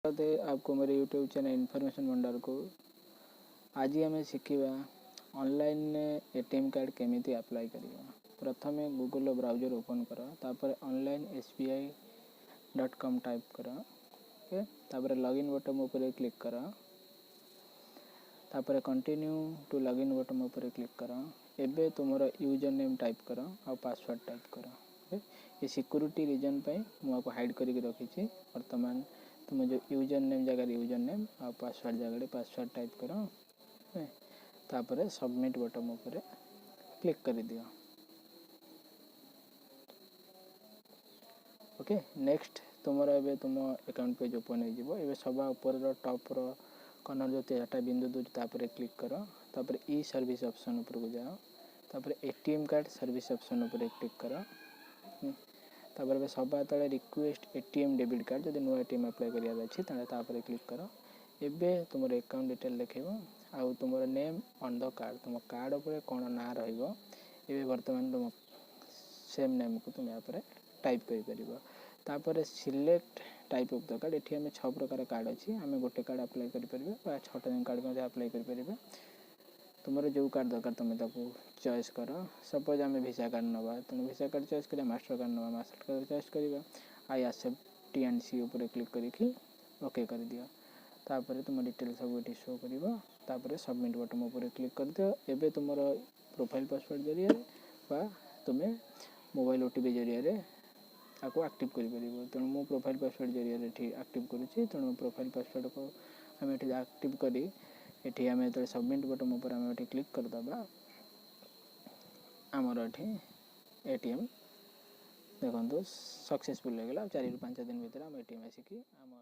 आपको मेरे YouTube channel information भंडार को आज हमें शिखा ऑनलाइन एटीएम कार्ड केमिति अप्लाई करिया। प्रथम गूगल ब्राउजर ओपन कर, तापर ऑनलाइन sbi.com टाइप कर, ओके। तापर लॉगिन बटन ऊपर क्लिक कर, तापर कंटिन्यू टू लॉगिन बटन ऊपर क्लिक कर। एबे तुमर यूजर नेम टाइप कर और पासवर्ड टाइप कर, ओके। ये सिक्योरिटी रीजन पे मुझे हाइड करके रखी। वर्तमान तुम जो यूजर नेम जगह यूजर नेम और पासवर्ड जगह पासवर्ड टाइप कर, तापर सबमिट बटन ऊपर क्लिक कर दियो, ओके। नेक्स्ट तुमर एबे तुम अकाउंट पेज ओपन हो जिवो। एबे सभा ऊपर टॉप रो कॉर्नर जो 13टा बिंदु दूर तापर क्लिक कर, तापर ई सर्विस ऑप्शन ऊपर को जाओ, तापर एटीएम कार्ड सर्विस ऑप्शन ऊपर क्लिक कर। तापर सभा तले रिक्वेस्ट एटीएम डेबिट कार्ड जब नुआ एटीएम अप्लाई करार अच्छी तापर क्लिक कर। एबे तुम अकाउंट डिटेल देखो आउ तुम नेम ऑन द कार्ड, तुम कार्ड उपर कौन ना रही बर्तमान तुम सेम नेम को तुम यहाँ टाइप कर select type of the card. ये आम 6 प्रकार कार्ड अच्छी, आम गोटे कार्ड अप्लाई करें 6टा कार्ड अप्लाई करें। तुम जो कार्ड दरकार तुम चॉइस कर। सपोज आम भिसा कार्ड नवा, तुम भिसा कार्ड चॉइस कर, मास्टर कार्ड नवा मास्टर कार्ड चॉइस कर। आई एक्सेप्ट टी&सी ऊपर क्लिक करके ओके कर दियो। तापर तुम डिटेल सब ये शो कर, सबमिट बटन ऊपर क्लिक कर दियो। एबे तुम प्रोफाइल पासवर्ड जरिए तुम्हें मोबाइल ओटीपी जरिए आपको एक्टिव कर। तेणु मो प्रोफाइल पासवर्ड जरिए एक्टिव करुँची। तेणु प्रोफाइल पासवर्ड को आम एक्टिव करी ये आम जो सबमिट बटन ऊपर आम क्लिक करदे आमर एटीएम देखो सक्सेसफुल हो गला। 4 ରୁ 5 दिन भीतर आम एटीएम आसिकी आम